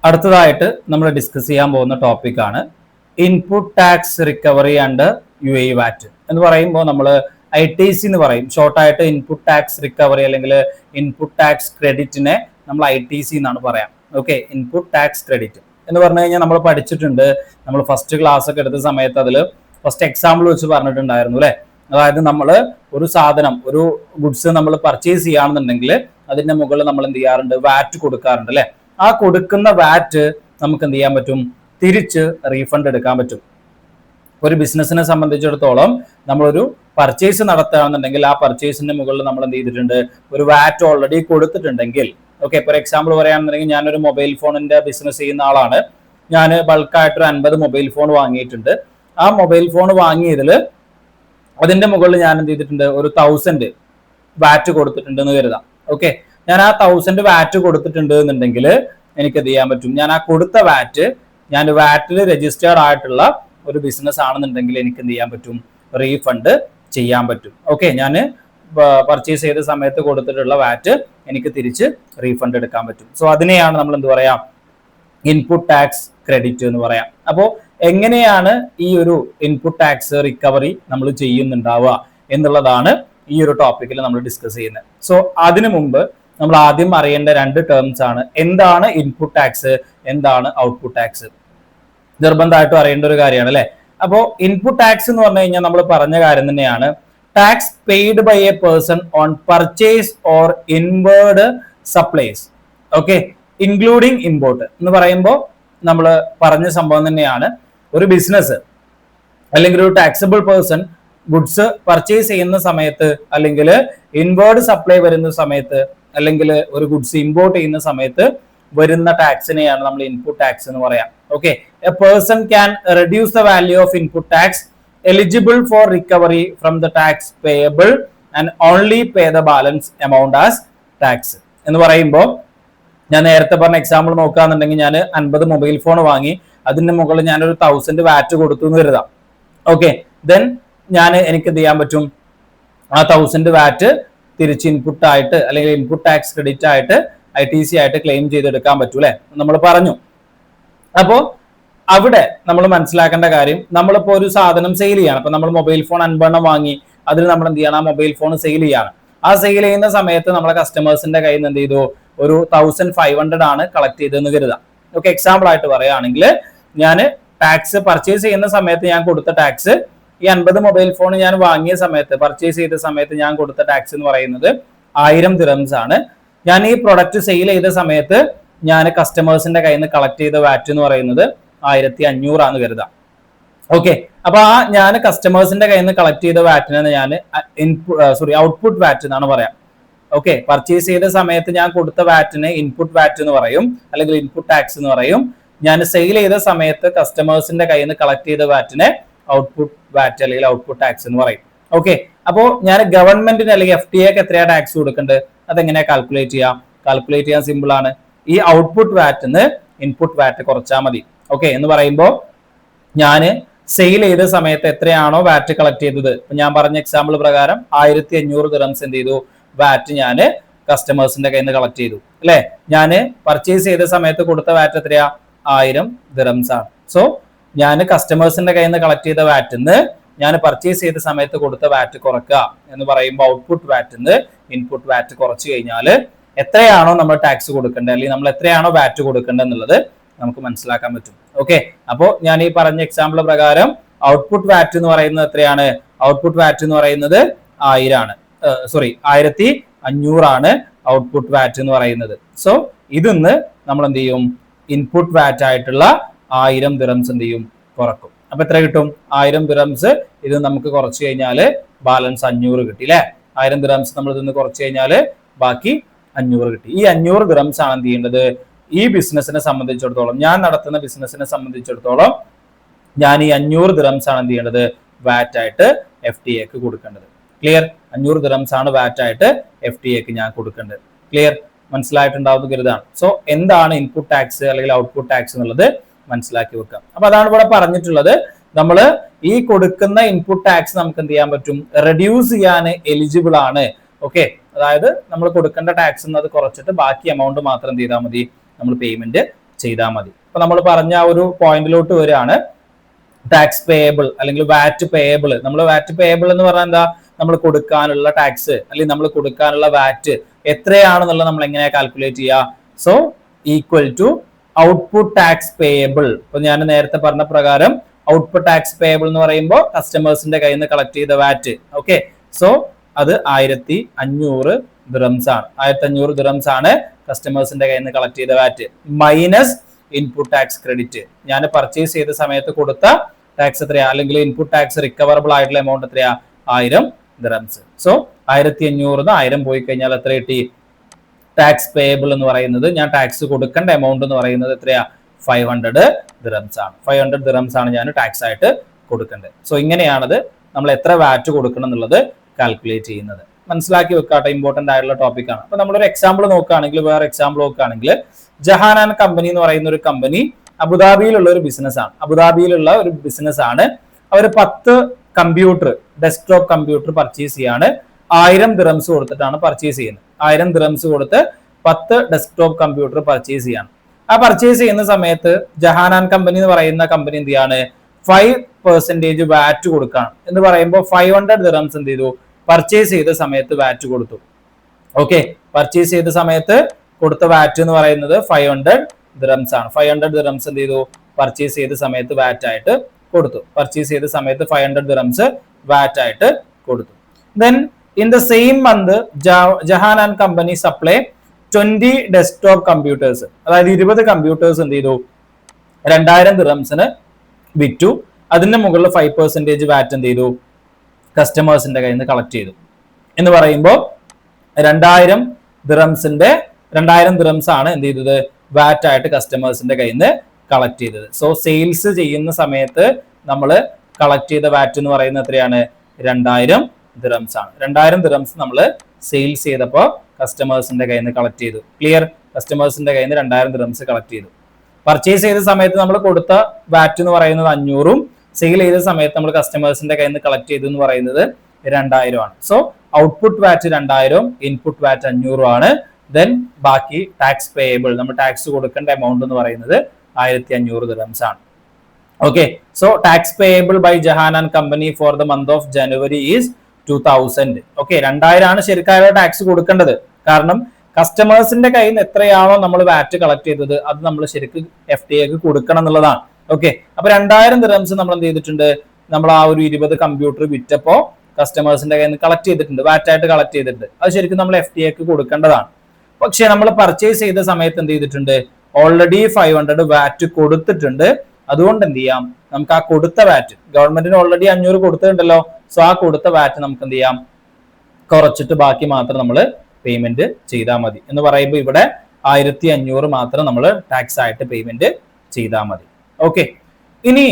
അടുത്തതായിട്ട് നമ്മൾ ഡിസ്കസ് ചെയ്യാൻ പോകുന്ന ടോപ്പിക്കാണ് input tax recovery and UAE വാറ്റ് എന്ന് പറയുമ്പോൾ നമ്മൾ ITC എന്ന് പറയും. ഷോർട്ടായിട്ട് ഇൻപുട്ട് ടാക്സ് റിക്കവറി അല്ലെങ്കിൽ ഇൻപുട്ട് ടാക്സ് ക്രെഡിറ്റിനെ നമ്മൾ ITC എന്നാണ് പറയാം. ഓക്കെ, ഇൻപുട്ട് ടാക്സ് ക്രെഡിറ്റ് എന്ന് പറഞ്ഞു കഴിഞ്ഞാൽ നമ്മൾ പഠിച്ചിട്ടുണ്ട്. നമ്മൾ ഫസ്റ്റ് ക്ലാസ് ഒക്കെ എടുത്ത സമയത്ത് അതിൽ ഫസ്റ്റ് എക്സാമ്പിൾ വെച്ച് പറഞ്ഞിട്ടുണ്ടായിരുന്നു അല്ലെ. അതായത് നമ്മൾ ഒരു സാധനം, ഒരു ഗുഡ്സ് നമ്മൾ പർച്ചേസ് ചെയ്യുകയാണെന്നുണ്ടെങ്കിൽ അതിന്റെ മുകളിൽ നമ്മൾ എന്ത് ചെയ്യാറുണ്ട്, വാറ്റ് കൊടുക്കാറുണ്ട് അല്ലെ. ആ കൊടുക്കുന്ന വാറ്റ് നമുക്ക് എന്ത് ചെയ്യാൻ പറ്റും, തിരിച്ച് റീഫണ്ട് എടുക്കാൻ പറ്റും. ഒരു ബിസിനസിനെ സംബന്ധിച്ചിടത്തോളം നമ്മളൊരു പർച്ചേസ് നടത്തുകയാണെന്നുണ്ടെങ്കിൽ ആ പർച്ചേസിന്റെ മുകളിൽ നമ്മൾ എന്ത് ചെയ്തിട്ടുണ്ട്, ഒരു വാറ്റ് ഓൾറെഡി കൊടുത്തിട്ടുണ്ടെങ്കിൽ, ഓക്കെ, ഫോർ എക്സാമ്പിൾ പറയുകയാണെന്നുണ്ടെങ്കിൽ ഞാനൊരു മൊബൈൽ ഫോണിന്റെ ബിസിനസ് ചെയ്യുന്ന ആളാണ്. ഞാൻ ബൾക്കായിട്ടൊരു 50 മൊബൈൽ ഫോൺ വാങ്ങിയിട്ടുണ്ട്. ആ മൊബൈൽ ഫോൺ വാങ്ങിയതിൽ അതിന്റെ മുകളിൽ ഞാൻ എന്ത് ചെയ്തിട്ടുണ്ട്, ഒരു 1000 വാറ്റ് കൊടുത്തിട്ടുണ്ട് എന്ന് കരുതാം. ഓക്കെ, ഞാൻ ആ 1000 വാറ്റ് കൊടുത്തിട്ടുണ്ട് എന്നുണ്ടെങ്കിൽ എനിക്ക് എന്ത് ചെയ്യാൻ പറ്റും, ഞാൻ ആ കൊടുത്ത വാറ്റ്, ഞാൻ വാറ്റിൽ രജിസ്റ്റേർഡ് ആയിട്ടുള്ള ഒരു ബിസിനസ് ആണെന്നുണ്ടെങ്കിൽ എനിക്ക് എന്ത് ചെയ്യാൻ പറ്റും, റീഫണ്ട് ചെയ്യാൻ പറ്റും. ഓക്കെ, ഞാൻ പർച്ചേസ് ചെയ്ത സമയത്ത് കൊടുത്തിട്ടുള്ള വാറ്റ് എനിക്ക് തിരിച്ച് റീഫണ്ട് എടുക്കാൻ പറ്റും. സോ അതിനെയാണ് നമ്മൾ എന്ത് പറയാം, ഇൻപുട്ട് ടാക്സ് ക്രെഡിറ്റ് എന്ന് പറയാം. അപ്പോൾ എങ്ങനെയാണ് ഈ ഒരു ഇൻപുട്ട് ടാക്സ് റിക്കവറി നമ്മൾ ചെയ്യുന്നുണ്ടാവുക എന്നുള്ളതാണ് ഈ ഒരു ടോപ്പിക്കിൽ നമ്മൾ ഡിസ്കസ് ചെയ്യുന്നത്. സോ അതിനു മുമ്പ് നമ്മൾ ആദ്യം അറിയേണ്ട 2 ടേംസ് ആണ്, എന്താണ് ഇൻപുട്ട് ടാക്സ്, എന്താണ് ഔട്ട്പുട്ട് ടാക്സ്. നിർബന്ധമായിട്ടും അറിയേണ്ട ഒരു കാര്യമാണ് അല്ലെ. അപ്പോൾ ഇൻപുട്ട് ടാക്സ് എന്ന് പറഞ്ഞു കഴിഞ്ഞാൽ നമ്മൾ പറഞ്ഞ കാര്യം തന്നെയാണ്, tax paid by a person on purchase or inward supplies. Okay, including import എന്ന് പറയുമ്പോൾ നമ്മൾ പറഞ്ഞ സംഭവം തന്നെയാണ്. ഒരു ബിസിനസ് അല്ലെങ്കിൽ ഒരു ടാക്സബിൾ പേഴ്സൺ ഗുഡ്സ് പർച്ചേസ് ചെയ്യുന്ന സമയത്ത്, അല്ലെങ്കിൽ ഇൻവേർഡ് സപ്ലൈ വരുന്ന സമയത്ത്, അല്ലെങ്കിൽ ഒരു ഗുഡ്സ് ഇമ്പോർട്ട് ചെയ്യുന്ന സമയത്ത് വരുന്ന ടാക്സിനെയാണ് നമ്മൾ ഇൻപുട്ട് ടാക്സ് എന്ന് പറയാം. Okay, A person can reduce the value of input tax eligible for recovery from the tax payable and only pay the balance amount as tax എന്ന് പറയുമ്പോൾ, ഞാൻ നേരത്തെ പറഞ്ഞ എക്സാമ്പിൾ നോക്കുകയാണെന്നുണ്ടെങ്കിൽ ഞാൻ 50 മൊബൈൽ ഫോൺ വാങ്ങി, അതിന്റെ മുകളിൽ ഞാനൊരു 1000 വാറ്റ് കൊടുത്തു എന്ന് കരുതാം. ഓക്കെ, ദെൻ എനിക്ക് എന്ത് ചെയ്യാൻ പറ്റും, ആ 1000 വാറ്റ് തിരിച്ച് ഇൻപുട്ട് ആയിട്ട് അല്ലെങ്കിൽ ഇൻപുട്ട് ടാക്സ് ക്രെഡിറ്റ് ആയിട്ട് ITC ആയിട്ട് ക്ലെയിം ചെയ്തെടുക്കാൻ പറ്റൂ അല്ലെ, നമ്മൾ പറഞ്ഞു. അപ്പോൾ അവിടെ നമ്മൾ മനസ്സിലാക്കേണ്ട കാര്യം, നമ്മളിപ്പോ ഒരു സാധനം സെയിൽ ചെയ്യാണ്. അപ്പൊ നമ്മൾ മൊബൈൽ ഫോൺ 50 വാങ്ങി, അതിൽ നമ്മൾ എന്ത് ചെയ്യണം, ആ മൊബൈൽ ഫോൺ സെയിൽ ചെയ്യാണ്. ആ സെയിൽ ചെയ്യുന്ന സമയത്ത് നമ്മളെ കസ്റ്റമേഴ്സിന്റെ കയ്യിൽ നിന്ന് എന്ത് ചെയ്തു, ഒരു 1500 ആണ് കളക്ട് ചെയ്തതെന്ന് കരുതാം. ഓക്കെ, എക്സാമ്പിൾ ആയിട്ട് പറയുകയാണെങ്കിൽ ഞാൻ ടാക്സ് പർച്ചേസ് ചെയ്യുന്ന സമയത്ത് ഞാൻ കൊടുത്ത ടാക്സ്, ഈ 50 മൊബൈൽ ഫോൺ ഞാൻ വാങ്ങിയ സമയത്ത്, പർച്ചേസ് ചെയ്ത സമയത്ത് ഞാൻ കൊടുത്ത ടാക്സ് എന്ന് പറയുന്നത് 1000 ദിറംസ് ആണ്. ഞാൻ ഈ പ്രൊഡക്റ്റ് സെയിൽ ചെയ്ത സമയത്ത് ഞാൻ കസ്റ്റമേഴ്സിന്റെ കയ്യിൽ നിന്ന് കളക്ട് ചെയ്ത വാറ്റ് എന്ന് പറയുന്നത് 1500 ആണെന്ന് കരുതാം. ഓക്കെ, അപ്പൊ ആ ഞാൻ കസ്റ്റമേഴ്സിന്റെ കയ്യിൽ നിന്ന് കളക്ട് ചെയ്ത വാറ്റിനെ ഞാൻ ഔട്ട്പുട്ട് വാറ്റ് എന്നാണ് പറയാം. ഓക്കെ, പർച്ചേസ് ചെയ്ത സമയത്ത് ഞാൻ കൊടുത്ത വാറ്റിന് ഇൻപുട്ട് വാറ്റ് എന്ന് പറയും, അല്ലെങ്കിൽ ഇൻപുട്ട് ടാക്സ് എന്ന് പറയും. ഞാൻ സെയിൽ ചെയ്ത സമയത്ത് കസ്റ്റമേഴ്സിന്റെ കയ്യിൽ നിന്ന് കളക്ട് ചെയ്ത വാറ്റിനെ ഔട്ട്പുട്ട് വാറ്റ് അല്ലെങ്കിൽ ഔട്ട്പുട്ട് ടാക്സ് എന്ന് പറയും. ഓക്കെ, അപ്പോൾ ഞാൻ ഗവൺമെന്റിന് അല്ലെങ്കിൽ FTA-ക്ക് എത്രയാ ടാക്സ് കൊടുക്കേണ്ടത്, അതെങ്ങനെയാ കാൽക്കുലേറ്റ് ചെയ്യാൻ സിമ്പിൾ ആണ്. ഈ ഔട്ട്പുട്ട് വാറ്റിന് ഇൻപുട്ട് വാറ്റ് കുറച്ചാൽ മതി. ഓക്കെ, എന്ന് പറയുമ്പോൾ ഞാൻ സെയിൽ ചെയ്ത സമയത്ത് എത്രയാണോ വാറ്റ് കളക്ട് ചെയ്തത്, ഞാൻ പറഞ്ഞ എക്സാമ്പിൾ പ്രകാരം 1500 ദിറംസ് എന്ത് ചെയ്തു, വാറ്റ് ഞാൻ കസ്റ്റമേഴ്സിന്റെ കയ്യിൽ നിന്ന് കളക്ട് ചെയ്തു അല്ലെ. ഞാൻ പർച്ചേസ് ചെയ്ത സമയത്ത് കൊടുത്ത വാറ്റ് എത്രയാ, 1000 ദിറംസ് ആണ്. സോ ഞാൻ കസ്റ്റമേഴ്സിന്റെ കയ്യിൽ നിന്ന് കളക്ട് ചെയ്ത വാറ്റിന്ന് ഞാൻ പർച്ചേസ് ചെയ്ത സമയത്ത് കൊടുത്ത വാറ്റ് കുറക്കുക എന്ന് പറയുമ്പോൾ ഔട്ട്പുട്ട് വാറ്റിന്ന് ഇൻപുട്ട് വാറ്റ് കുറച്ച് കഴിഞ്ഞാൽ എത്രയാണോ നമ്മൾ ടാക്സ് കൊടുക്കേണ്ടത്, അല്ലെങ്കിൽ നമ്മൾ എത്രയാണോ വാറ്റ് കൊടുക്കേണ്ടത് എന്നുള്ളത് നമുക്ക് മനസ്സിലാക്കാൻ പറ്റും. ഓക്കെ, അപ്പോൾ ഞാൻ ഈ പറഞ്ഞ എക്സാമ്പിൾ പ്രകാരം ഔട്ട്പുട്ട് വാറ്റ് എന്ന് പറയുന്നത് എത്രയാണ്, ഔട്ട്പുട്ട് വാറ്റ് എന്ന് പറയുന്നത് 1500 ആണ് ഔട്ട്പുട്ട് വാറ്റ് എന്ന് പറയുന്നത്. സോ ഇതിന്ന് നമ്മൾ എന്ത് ചെയ്യും, ഇൻപുട്ട് വാറ്റ് ആയിട്ടുള്ള 1000 ദിറംസ് എന്ത് ചെയ്യും, കുറക്കും. അപ്പൊ എത്ര കിട്ടും, 1000 ദിറംസ് ഇത് നമുക്ക് കുറച്ച് കഴിഞ്ഞാൽ ബാലൻസ് 500 കിട്ടി അല്ലെ. 1000 ദിറംസ് നമ്മൾ ഇതിന്ന് കുറച്ച് കഴിഞ്ഞാൽ ബാക്കി 500 കിട്ടി. ഈ 500 ദിറംസ് ആണ് എന്ത് ചെയ്യേണ്ടത്, ഈ ബിസിനസിനെ സംബന്ധിച്ചിടത്തോളം, ഞാൻ നടത്തുന്ന ബിസിനസിനെ സംബന്ധിച്ചിടത്തോളം ഞാൻ ഈ 500 ദിറംസ് ആണ് എന്ത് ചെയ്യേണ്ടത്, വാറ്റ് ആയിട്ട് FTA-ക്ക് കൊടുക്കേണ്ടത്. ക്ലിയർ, 500 ദിറംസ് ആണ് വാറ്റ് ആയിട്ട് FTA-ക്ക് ഞാൻ കൊടുക്കേണ്ടത്. ക്ലിയർ, മനസ്സിലായിട്ടുണ്ടാവുന്ന കരുതാണ്. സോ എന്താണ് ഇൻപുട്ട് ടാക്സ് അല്ലെങ്കിൽ ഔട്ട്പുട്ട് ടാക്സ് എന്നുള്ളത് മനസ്സിലാക്കി വെക്കാം. അപ്പൊ അതാണ് ഇവിടെ പറഞ്ഞിട്ടുള്ളത്, നമ്മൾ ഈ കൊടുക്കുന്ന ഇൻപുട്ട് ടാക്സ് നമുക്ക് എന്ത് ചെയ്യാൻ പറ്റും, റെഡ്യൂസ് ചെയ്യാൻ എലിജിബിൾ ആണ്. ഓക്കെ, അതായത് നമ്മൾ കൊടുക്കേണ്ട ടാക്സ് അത് കുറച്ചിട്ട് ബാക്കി എമൗണ്ട് മാത്രം എന്ത് ചെയ്താൽ മതി, നമ്മൾ പേയ്മെന്റ് ചെയ്താൽ മതി. അപ്പൊ നമ്മൾ പറഞ്ഞ ആ ഒരു പോയിന്റിലോട്ട് വരികയാണ് ടാക്സ് പേയബിൾ അല്ലെങ്കിൽ വാറ്റ് പേയബിൾ. നമ്മൾ വാറ്റ് പേയബിൾ എന്ന് പറഞ്ഞാൽ എന്താ, നമ്മൾ കൊടുക്കാനുള്ള ടാക്സ് അല്ലെങ്കിൽ നമ്മൾ കൊടുക്കാനുള്ള വാറ്റ് എത്രയാണെന്നുള്ളത് നമ്മൾ എങ്ങനെയാ കാൽക്കുലേറ്റ് ചെയ്യുക? So equal to output tax payable. ഇപ്പൊ ഞാൻ നേരത്തെ പറഞ്ഞ പ്രകാരം ഔട്ട്പുട്ട് ടാക്സ് പേയബിൾ എന്ന് പറയുമ്പോൾ കസ്റ്റമേഴ്സിന്റെ കയ്യിൽ നിന്ന് കളക്ട് ചെയ്ത വാറ്റ്. ഓക്കെ, സോ അത് 1500 ദിറംസ് ആണ്. 1500 ദിറംസ് ആണ് കസ്റ്റമേഴ്സിന്റെ കയ്യിൽ നിന്ന് കളക്ട് ചെയ്ത വാറ്റ് മൈനസ് ഇൻപുട്ട് ടാക്സ് ക്രെഡിറ്റ്. ഞാൻ പർച്ചേസ് ചെയ്ത സമയത്ത് കൊടുത്ത ടാക്സ് എത്രയാ, അല്ലെങ്കിൽ ഇൻപുട്ട് ടാക്സ് റിക്കവറബിൾ ആയിട്ടുള്ള എമൗണ്ട് എത്രയാ? 1000 ദിറംസ്. സോ 1500 1000 പോയി കഴിഞ്ഞാൽ എത്ര കിട്ടി? ടാക്സ് പേയബിൾ എന്ന് പറയുന്നത്, ഞാൻ ടാക്സ് കൊടുക്കേണ്ട എമൗണ്ട് എന്ന് പറയുന്നത് എത്രയാ? 500 ദിറംസ് ആണ്. 500 ദിറംസ് ആണ് ഞാൻ ടാക്സ് ആയിട്ട് കൊടുക്കേണ്ടത്. സോ ഇങ്ങനെയാണത് നമ്മൾ എത്ര വാറ്റ് കൊടുക്കണം എന്നുള്ളത് കാൽക്കുലേറ്റ് ചെയ്യുന്നത്. മനസ്സിലാക്കി വെക്കാട്ടെ, ഇമ്പോർട്ടന്റ് ആയിട്ടുള്ള ടോപ്പിക് ആണ്. അപ്പൊ നമ്മളൊരു എക്സാമ്പിൾ നോക്കുകയാണെങ്കിൽ, വേറെ എക്സാമ്പിൾ നോക്കുകയാണെങ്കിൽ, ജഹാനാൻ കമ്പനി എന്ന് പറയുന്ന ഒരു കമ്പനി അബുദാബിയിലുള്ള ഒരു ബിസിനസ് ആണ്. അബുദാബിയിലുള്ള ഒരു ബിസിനസ് ആണ്. അവർ 10 കമ്പ്യൂട്ടർ, ഡെസ്ക്ടോപ്പ് കമ്പ്യൂട്ടർ പർച്ചേസ് ചെയ്യാണ്. 1000 ദിറംസ് കൊടുത്തിട്ടാണ് പർച്ചേസ് ചെയ്യുന്നത്. 1000 ദിറംസ് കൊടുത്ത് 10 ഡെസ്ക്ടോപ്പ് കമ്പ്യൂട്ടർ പർച്ചേസ് ചെയ്യാണ്. ആ പർച്ചേസ് ചെയ്യുന്ന സമയത്ത് ജഹാനാൻ കമ്പനി എന്ന് പറയുന്ന കമ്പനി എന്ത് ചെയ്യാണ്? 5% വാറ്റ് കൊടുക്കുകയാണ്. എന്ന് പറയുമ്പോൾ 500 ദിറംസ് എന്ത് ചെയ്തു? പർച്ചേസ് ചെയ്ത സമയത്ത് വാറ്റ് കൊടുത്തു. ഓക്കെ, പർച്ചേസ് ചെയ്ത സമയത്ത് കൊടുത്ത വാറ്റ് എന്ന് പറയുന്നത് 500 ദിറംസ് ആണ്. 500 ദിറംസ് എന്ത് ചെയ്തു? പർച്ചേസ് ചെയ്ത സമയത്ത് വാറ്റ് ആയിട്ട് കൊടുത്തു. പർച്ചേസ് ചെയ്ത സമയത്ത് 500 ദിറംസ് വാറ്റ് ആയിട്ട് കൊടുത്തു. Then in the same month Jahanan company supply 20 desktop computers, അതായത് 20 കമ്പ്യൂട്ടേഴ്സ് എന്ത് ചെയ്തു? 2000 ദിറംസിന് വിറ്റു. അതിന്റെ മുകളിൽ 5% വാറ്റ് എന്ത് ചെയ്തു? കസ്റ്റമേഴ്സിന്റെ കയ്യിൽ നിന്ന് കളക്ട് ചെയ്തു. എന്ന് പറയുമ്പോൾ 2000 ദിറംസ് ആണ് എന്ത് ചെയ്തത്? വാറ്റ് ആയിട്ട് കസ്റ്റമേഴ്സിന്റെ കയ്യിൽ നിന്ന് കളക്ട് ചെയ്തത്. സോ സെയിൽസ് ചെയ്യുന്ന സമയത്ത് നമ്മൾ കളക്ട് ചെയ്ത വാറ്റ് എന്ന് പറയുന്നത് എത്രയാണ്? 2000 ദിറംസ് ആണ്. 2000 ദിറംസ് നമ്മൾ സെയിൽസ് ചെയ്തപ്പോൾ കസ്റ്റമേഴ്സിന്റെ കയ്യിൽ നിന്ന് കളക്ട് ചെയ്തു. ക്ലിയർ? കസ്റ്റമേഴ്സിന്റെ കയ്യിൽ നിന്ന് 2000 ദിറംസ് കളക്ട് ചെയ്തു. പർച്ചേസ് ചെയ്ത സമയത്ത് നമ്മൾ കൊടുത്ത വാറ്റ് എന്ന് പറയുന്നത് 500ഉം സെയിൽ ചെയ്ത സമയത്ത് നമ്മൾ കസ്റ്റമേഴ്സിന്റെ കയ്യിൽ നിന്ന് കളക്ട് ചെയ്തു എന്ന് പറയുന്നത് 2000 ആണ്. So output VAT 2000, input VAT 500 ആണ്. ദെൻ ബാക്കി ടാക്സ് പേയബിൾ, നമ്മൾ ടാക്സ് കൊടുക്കേണ്ട എമൗണ്ട് എന്ന് പറയുന്നത് 1500 ദിറംസ് ആണ്. Okay, so tax payable by Jahanan company for the month of January is 2000. Okay, 2000 ആണ് ശരിക്കായ ടാക്സ് കൊടുക്കേണ്ടത്. കാരണം കസ്റ്റമേഴ്സിന്റെ കയ്യിൽ നിന്ന് എത്രയാണോ നമ്മൾ വാറ്റ് കളക്ട് ചെയ്തത് അത് നമ്മൾ ശരിക്കും FTA കൊടുക്കണം എന്നുള്ളതാണ്. ഓക്കെ, അപ്പൊ 2000 ദിറംസ് നമ്മൾ എന്ത് ചെയ്തിട്ടുണ്ട്? നമ്മൾ ആ ഒരു 20 കമ്പ്യൂട്ടർ വിറ്റപ്പോ കസ്റ്റമേഴ്സിന്റെ കയ്യിൽ നിന്ന് കളക്ട് ചെയ്തിട്ടുണ്ട്, വാറ്റ് ആയിട്ട് കളക്ട് ചെയ്തിട്ടുണ്ട്. അത് ശരിക്കും നമ്മൾ FTA കൊടുക്കേണ്ടതാണ്. പക്ഷെ നമ്മൾ പർച്ചേസ് ചെയ്ത സമയത്ത് എന്ത് ചെയ്തിട്ടുണ്ട്? ഓൾറെഡി 500 വാറ്റ് കൊടുത്തിട്ടുണ്ട്. അതുകൊണ്ട് എന്ത് ചെയ്യാം? നമുക്ക് ആ കൊടുത്ത വാറ്റ്, ഗവൺമെന്റിന് ഓൾറെഡി 500 കൊടുത്തിട്ടുണ്ടല്ലോ. സോ ആ കൊടുത്ത വാറ്റ് നമുക്ക് എന്ത് ചെയ്യാം? കുറച്ചിട്ട് ബാക്കി മാത്രം നമ്മൾ പേയ്മെന്റ് ചെയ്താൽ മതി. എന്ന് പറയുമ്പോൾ ഇവിടെ 1500 മാത്രം നമ്മൾ ടാക്സ് ആയിട്ട് പേയ്മെന്റ് ചെയ്താൽ മതി. ഓക്കെ, ഇനി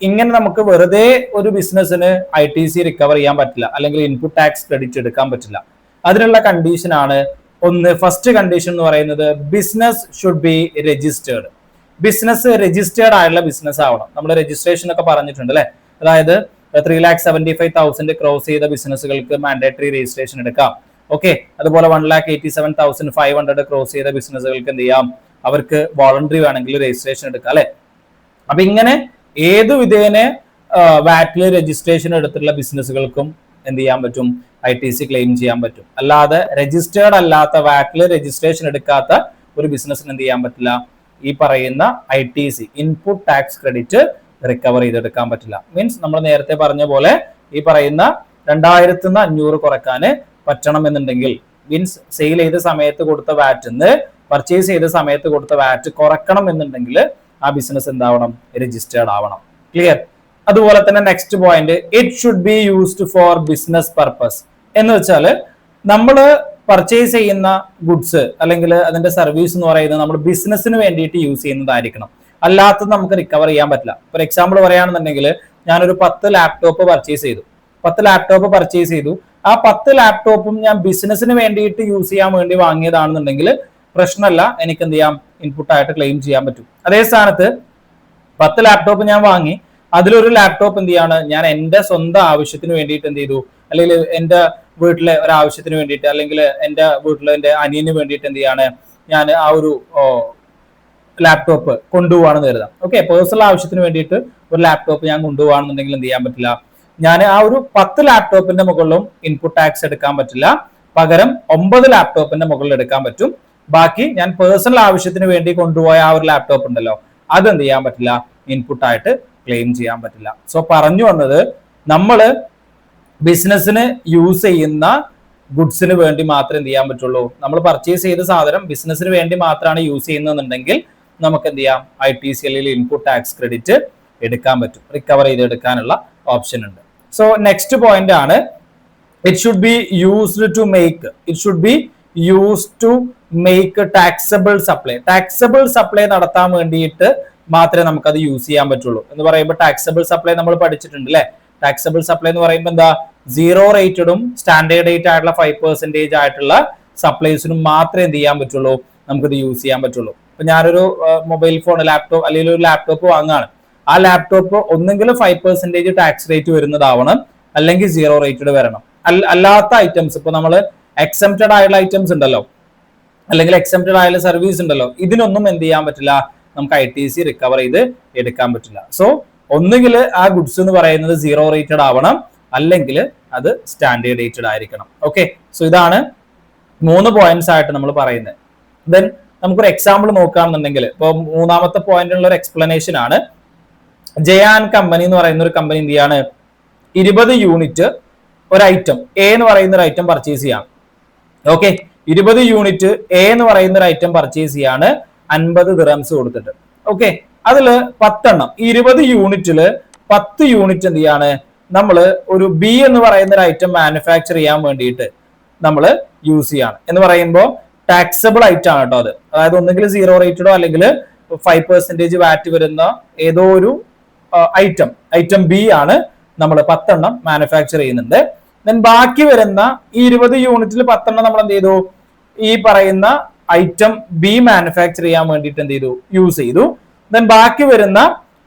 ഇങ്ങനെ നമുക്ക് വെറുതെ ഒരു ബിസിനസ്സിന് ITC റിക്കവർ ചെയ്യാൻ പറ്റില്ല, അല്ലെങ്കിൽ ഇൻപുട്ട് ടാക്സ് ക്രെഡിറ്റ് എടുക്കാൻ പറ്റില്ല. അതിനുള്ള കണ്ടീഷൻ ആണ് ഒന്ന്. ഫസ്റ്റ് കണ്ടീഷൻ എന്ന് പറയുന്നത് business should be registered. Business registered ആയിട്ടുള്ള ബിസിനസ് ആവണം. നമ്മൾ രജിസ്ട്രേഷൻ ഒക്കെ പറഞ്ഞിട്ടുണ്ട് അല്ലെ. അതായത് 3,75,000 ക്രോസ് ചെയ്ത ബിസിനസ്സുകൾക്ക് മാൻഡേറ്ററി രജിസ്ട്രേഷൻ എടുക്കാം. ഓക്കെ, അതുപോലെ 1,87,500 ക്രോസ് ചെയ്ത ബിസിനസ്സുകൾക്ക് എന്ത് ചെയ്യാം? അവർക്ക് വോളണ്ടറി വേണമെങ്കിൽ രജിസ്ട്രേഷൻ എടുക്കാം അല്ലെ. അപ്പൊ ഇങ്ങനെ ഏത് വിധേന വാറ്റിൽ രജിസ്ട്രേഷൻ എടുത്തിട്ടുള്ള ബിസിനസ്സുകൾക്കും എന്ത് ചെയ്യാൻ പറ്റും? ITC ക്ലെയിം ചെയ്യാൻ പറ്റും. അല്ലാതെ രജിസ്റ്റേർഡ് അല്ലാത്ത, വാറ്റിൽ രജിസ്ട്രേഷൻ എടുക്കാത്ത ഒരു ബിസിനസ്സിന് എന്ത് ചെയ്യാൻ പറ്റില്ല? ഈ പറയുന്ന ITC input tax credit recover ചെയ്തെടുക്കാൻ പറ്റില്ല. മീൻസ് നമ്മൾ നേരത്തെ പറഞ്ഞ പോലെ ഈ പറയുന്ന 2000-500 കുറയ്ക്കാന് പറ്റണം എന്നുണ്ടെങ്കിൽ, മീൻസ് സെയിൽ ചെയ്ത സമയത്ത് കൊടുത്ത വാറ്റിന്ന് പർച്ചേസ് ചെയ്ത സമയത്ത് കൊടുത്ത വാറ്റ് കുറക്കണം എന്നുണ്ടെങ്കിൽ ആ ബിസിനസ് എന്താവണം? രജിസ്റ്റേർഡ് ആവണം. ക്ലിയർ? അതുപോലെ തന്നെ next point, it should be used for business purpose. എന്ന് വെച്ചാൽ നമ്മൾ പർച്ചേസ് ചെയ്യുന്ന ഗുഡ്സ് അല്ലെങ്കിൽ അതിന്റെ സർവീസ് എന്ന് പറയുന്നത് നമ്മൾ ബിസിനസ്സിന് വേണ്ടിയിട്ട് യൂസ് ചെയ്യുന്നതായിരിക്കണം. അല്ലാത്തത് നമുക്ക് റിക്കവർ ചെയ്യാൻ പറ്റില്ല. ഫോർ എക്സാമ്പിൾ പറയുകയാണെന്നുണ്ടെങ്കിൽ, ഞാനൊരു 10 ലാപ്ടോപ്പ് പർച്ചേസ് ചെയ്തു. 10 ലാപ്ടോപ്പ് പർച്ചേസ് ചെയ്തു. ആ 10 ലാപ്ടോപ്പും ഞാൻ ബിസിനസ്സിന് വേണ്ടിയിട്ട് യൂസ് ചെയ്യാൻ വേണ്ടി വാങ്ങിയതാണെന്നുണ്ടെങ്കിൽ പ്രശ്നമല്ല, എനിക്ക് എന്ത് ചെയ്യാം? ഇൻപുട്ടായിട്ട് ക്ലെയിം ചെയ്യാൻ പറ്റും. അതേ സ്ഥാനത്ത് 10 ലാപ്ടോപ്പ് ഞാൻ വാങ്ങി, അതിലൊരു ലാപ്ടോപ്പ് എന്ത് ചെയ്യാണ്? ഞാൻ എന്റെ സ്വന്തം ആവശ്യത്തിന് വേണ്ടിയിട്ട് എന്ത് ചെയ്തു? അല്ലെങ്കിൽ എന്റെ വീട്ടിലെ ഒരാവശ്യത്തിന് വേണ്ടിയിട്ട്, അല്ലെങ്കിൽ എന്റെ വീട്ടിലെ എന്റെ അനിയന് വേണ്ടിയിട്ട് എന്ത് ചെയ്യാണ്? ഞാൻ ആ ഒരു ലാപ്ടോപ്പ് കൊണ്ടുപോവാണെന്ന് കരുതാം. ഓക്കെ, പേഴ്സണൽ ആവശ്യത്തിന് വേണ്ടിയിട്ട് ഒരു ലാപ്ടോപ്പ് ഞാൻ കൊണ്ടുപോവാണെന്നുണ്ടെങ്കിൽ എന്ത് ചെയ്യാൻ പറ്റില്ല, ഞാൻ ആ ഒരു 10 ലാപ്ടോപ്പിന്റെ മുകളിലും ഇൻപുട്ട് ടാക്സ് എടുക്കാൻ പറ്റില്ല. പകരം 9 ലാപ്ടോപ്പിന്റെ മുകളിൽ എടുക്കാൻ പറ്റും. ബാക്കി ഞാൻ പേഴ്സണൽ ആവശ്യത്തിന് വേണ്ടി കൊണ്ടുപോയ ആ ഒരു ലാപ്ടോപ്പ് ഉണ്ടല്ലോ, അത് എന്ത് ചെയ്യാൻ പറ്റില്ല, ഇൻപുട്ട് ആയിട്ട് ക്ലെയിം ചെയ്യാൻ പറ്റില്ല. സോ പറഞ്ഞു വന്നത്, നമ്മള് ബിസിനസ്സിന് യൂസ് ചെയ്യുന്ന ഗുഡ്സിന് വേണ്ടി മാത്രമേ എന്ത് ചെയ്യാൻ പറ്റുള്ളൂ, നമ്മൾ പർച്ചേസ് ചെയ്ത സാധനം ബിസിനസ്സിന് വേണ്ടി മാത്രമാണ് യൂസ് ചെയ്യുന്നതെന്നുണ്ടെങ്കിൽ നമുക്ക് എന്ത് ചെയ്യാം, ITC അല്ലെങ്കിൽ ഇൻപുട്ട് ടാക്സ് ക്രെഡിറ്റ് എടുക്കാൻ പറ്റും, റിക്കവർ ചെയ്തെടുക്കാനുള്ള ഓപ്ഷൻ ഉണ്ട്. സോ നെക്സ്റ്റ് പോയിന്റ് ആണ്, it should be used to make taxable supply. Taxable supply നടത്താൻ വേണ്ടിയിട്ട് മാത്രമേ നമുക്കത് യൂസ് ചെയ്യാൻ പറ്റുള്ളൂ. എന്ന് പറയുമ്പോൾ ടാക്സബിൾ സപ്ലൈ നമ്മൾ പഠിച്ചിട്ടുണ്ട് അല്ലെ. ടാക്സബിൾ സപ്ലൈ എന്ന് പറയുമ്പോൾ എന്താ, 0 റേറ്റഡും സ്റ്റാൻഡേർഡ് റേറ്റ് ആയിട്ടുള്ള 5% ആയിട്ടുള്ള സപ്ലൈസിനും മാത്രമേ എന്ത് ചെയ്യാൻ പറ്റുള്ളൂ, നമുക്കിത് യൂസ് ചെയ്യാൻ പറ്റുള്ളൂ. ഇപ്പൊ ഞാനൊരു മൊബൈൽ ഫോൺ, ലാപ്ടോപ്പ് അല്ലെങ്കിൽ ഒരു ലാപ്ടോപ്പ് വാങ്ങാണ്. ആ ലാപ്ടോപ്പ് ഒന്നെങ്കിൽ 5% ടാക്സ് റേറ്റ് വരുന്നതാവണം, അല്ലെങ്കിൽ 0 റേറ്റഡ് വരണം. അല്ലാത്ത ഐറ്റംസ്, ഇപ്പൊ നമ്മൾ എക്സംപ്റ്റഡ് ആയിട്ടുള്ള ഐറ്റംസ് ഉണ്ടല്ലോ, അല്ലെങ്കിൽ എക്സംപ്റ്റഡ് ആയിട്ടുള്ള സർവീസ് ഉണ്ടല്ലോ, ഇതിനൊന്നും എന്ത് ചെയ്യാൻ പറ്റില്ല, നമുക്ക് ITC റിക്കവർ ചെയ്ത് എടുക്കാൻ പറ്റില്ല. സോ ഒന്നുകിൽ ആ ഗുഡ്സ് എന്ന് പറയുന്നത് 0 റേറ്റഡ് ആവണം, അല്ലെങ്കിൽ അത് സ്റ്റാൻഡേർഡ് റേറ്റഡ് ആയിരിക്കണം. ഓക്കെ, സോ ഇതാണ് 3 പോയിന്റ്സ് ആയിട്ട് നമ്മൾ പറയുന്നത്. ദെൻ നമുക്കൊരു എക്സാമ്പിൾ നോക്കുകയാണെന്നുണ്ടെങ്കിൽ, ഇപ്പൊ മൂന്നാമത്തെ പോയിന്റിനുള്ള ഒരു എക്സ്പ്ലനേഷൻ ആണ്. ജയാൻ കമ്പനി എന്ന് പറയുന്ന ഒരു കമ്പനി എന്ത് ചെയ്യാണ്, 20 യൂണിറ്റ് ഒരു ഐറ്റം എ എന്ന് പറയുന്ന ഒരു ഐറ്റം പർച്ചേസ് ചെയ്യാം. ഓക്കെ, 20 യൂണിറ്റ് എ എന്ന് പറയുന്ന ഒരു ഐറ്റം പർച്ചേസ് ചെയ്യാണ് 50 ദിറംസ് കൊടുത്തിട്ട്. ഓക്കെ, അതില് 10 എണ്ണം, 20 യൂണിറ്റില് 10 യൂണിറ്റ് എന്ത് ചെയ്യാണ്, നമ്മൾ ഒരു ബി എന്ന് പറയുന്ന ഒരു ഐറ്റം മാനുഫാക്ചർ ചെയ്യാൻ വേണ്ടിയിട്ട് നമ്മൾ യൂസ് ചെയ്യാണ്. എന്ന് പറയുമ്പോൾ ടാക്സബിൾ ഐറ്റം ആണ് കേട്ടോ അത്. അതായത് ഒന്നെങ്കിൽ 0 റേറ്റഡോ അല്ലെങ്കിൽ 5% വാറ്റ് വരുന്ന ഏതോ ഒരു ഐറ്റം ബി ആണ് നമ്മൾ 10 എണ്ണം മാനുഫാക്ചർ ചെയ്യുന്നുണ്ട്. ദെൻ ബാക്കി വരുന്ന ഈ 20 യൂണിറ്റിൽ 10 എണ്ണം നമ്മൾ എന്ത് ചെയ്തു, ഈ പറയുന്ന ഐറ്റം ബി മാനുഫാക്ചർ ചെയ്യാൻ വേണ്ടിയിട്ട് എന്ത് ചെയ്തു, യൂസ് ചെയ്തു. ദെൻ ബാക്കി വരുന്ന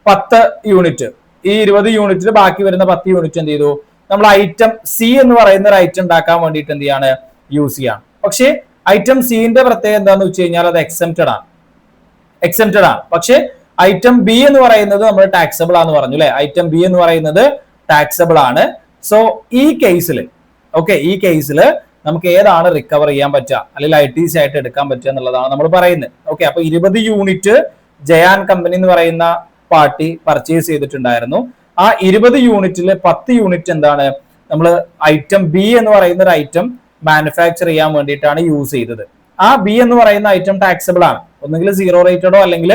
10 യൂണിറ്റ്, ഈ 20 യൂണിറ്റിൽ ബാക്കി വരുന്ന 10 യൂണിറ്റ് എന്ത് ചെയ്തു, നമ്മൾ ഐറ്റം സി എന്ന് പറയുന്ന ഒരു ഐറ്റം ഉണ്ടാക്കാൻ വേണ്ടിയിട്ട് എന്ത് ചെയ്യാണ്, യൂസ് ചെയ്യാണ്. പക്ഷേ ഐറ്റം സിന്റെ പ്രത്യേകത എന്താന്ന് വെച്ച് കഴിഞ്ഞാൽ അത് എക്സംപ്റ്റഡ് ആണ്. പക്ഷേ ഐറ്റം ബി എന്ന് പറയുന്നത് നമ്മൾ ടാക്സബിൾ ആണെന്ന് പറഞ്ഞു അല്ലെ. ഐറ്റം ബി എന്ന് പറയുന്നത് ടാക്സബിൾ ആണ്. സോ ഈ കേസിൽ നമുക്ക് ഏതാണ് റിക്കവർ ചെയ്യാൻ പറ്റുക, അല്ലെങ്കിൽ ITC ആയിട്ട് എടുക്കാൻ പറ്റുക എന്നുള്ളതാണ് നമ്മൾ പറയുന്നത്. ഓക്കെ, അപ്പൊ 20 യൂണിറ്റ് ജയാൻ കമ്പനി എന്ന് പറയുന്ന പാർട്ടി പർച്ചേസ് ചെയ്തിട്ടുണ്ടായിരുന്നു. ആ 20 യൂണിറ്റിൽ 10 യൂണിറ്റ് എന്താണ്, നമ്മൾ ഐറ്റം ബി എന്ന് പറയുന്ന ഒരു ഐറ്റം മാനുഫാക്ചർ ചെയ്യാൻ വേണ്ടിയിട്ടാണ് യൂസ് ചെയ്തത്. ആ ബി എന്ന് പറയുന്ന ഐറ്റം ടാക്സബിൾ ആണ്, ഒന്നുകിൽ 0 റേറ്റഡോ അല്ലെങ്കിൽ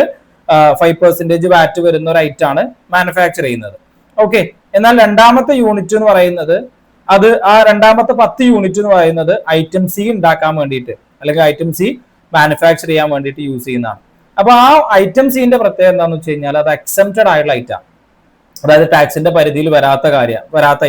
5% വാറ്റ് വരുന്ന ഒരു ഐറ്റം ആണ് മാനുഫാക്ചർ ചെയ്യുന്നത്. ഓക്കെ, എന്നാൽ രണ്ടാമത്തെ യൂണിറ്റ് എന്ന് പറയുന്നത്, അത് ആ രണ്ടാമത്തെ 10 യൂണിറ്റ് എന്ന് പറയുന്നത് ഐറ്റം സി ഉണ്ടാക്കാൻ വേണ്ടിയിട്ട് അല്ലെങ്കിൽ ഐറ്റം സി മാനുഫാക്ചർ ചെയ്യാൻ വേണ്ടിയിട്ട് യൂസ് ചെയ്യുന്നതാണ്. അപ്പൊ ആ ഐറ്റം സിന്റെ പ്രത്യേകത എന്താണെന്ന് വെച്ച് കഴിഞ്ഞാൽ അത് എക്സംപ്റ്റഡ് ആയിട്ടുള്ള ഐറ്റം, അതായത് ടാക്സിന്റെ പരിധിയിൽ വരാത്ത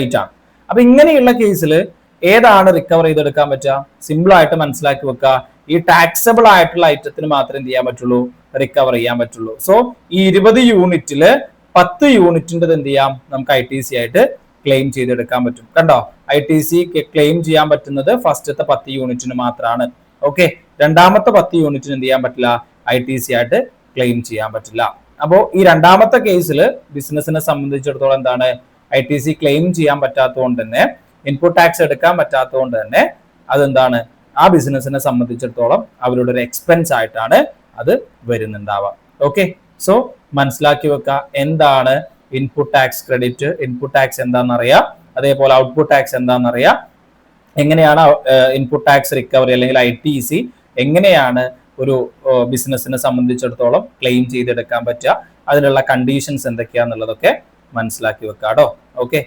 ഐറ്റം ആണ്. അപ്പൊ ഇങ്ങനെയുള്ള കേസിൽ ഏതാണ് റിക്കവർ ചെയ്തെടുക്കാൻ പറ്റുക, സിമ്പിൾ ആയിട്ട് മനസ്സിലാക്കി വെക്കുക, ഈ ടാക്സബിൾ ആയിട്ടുള്ള ഐറ്റത്തിന് മാത്രമേ എന്ത് ചെയ്യാൻ പറ്റുള്ളൂ, റിക്കവർ ചെയ്യാൻ പറ്റുള്ളൂ. സോ ഈ 20 യൂണിറ്റില് 10 യൂണിറ്റിന്റെ എന്ത് ചെയ്യാം, നമുക്ക് ITC ആയിട്ട് ക്ലെയിം ചെയ്തെടുക്കാൻ പറ്റും. കണ്ടോ, ITC ക്ലെയിം ചെയ്യാൻ പറ്റുന്നത് ഫസ്റ്റത്തെ 10 യൂണിറ്റിന് മാത്രമാണ്. ഓക്കെ, രണ്ടാമത്തെ 10 യൂണിറ്റിന് എന്ത് ചെയ്യാൻ പറ്റില്ല, ITC ആയിട്ട് ക്ലെയിം ചെയ്യാൻ പറ്റില്ല. അപ്പോൾ ഈ രണ്ടാമത്തെ കേസിൽ ബിസിനസിനെ സംബന്ധിച്ചിടത്തോളം എന്താണ്, ITC ക്ലെയിം ചെയ്യാൻ പറ്റാത്തതുകൊണ്ട് തന്നെ, ഇൻപുട്ട് ടാക്സ് എടുക്കാൻ പറ്റാത്തതുകൊണ്ട് തന്നെ അതെന്താണ്, ആ ബിസിനസിനെ സംബന്ധിച്ചിടത്തോളം അവരുടെ ഒരു എക്സ്പെൻസ് ആയിട്ടാണ് അത് വരുന്നുണ്ടാവുക. ഓക്കെ, സോ മനസ്സിലാക്കി വെക്കുക എന്താണ് input tax credit, input tax എന്താണെന്ന് അറിയാം, അതേപോലെ ഔട്ട്പുട്ട് ടാക്സ് എന്താണെന്ന് അറിയാം, എങ്ങനെയാണ് ഇൻപുട്ട് ടാക്സ് റിക്കവറി അല്ലെങ്കിൽ ITC എങ്ങനെയാണ് ഒരു ബിസിനസിനെ സംബന്ധിച്ചിടത്തോളം ക്ലെയിം ചെയ്തെടുക്കാൻ പറ്റുക, അതിനുള്ള കണ്ടീഷൻസ് എന്തൊക്കെയാന്നുള്ളതൊക്കെ മനസ്സിലാക്കി വെക്കാട്ടോ. ഓക്കെ.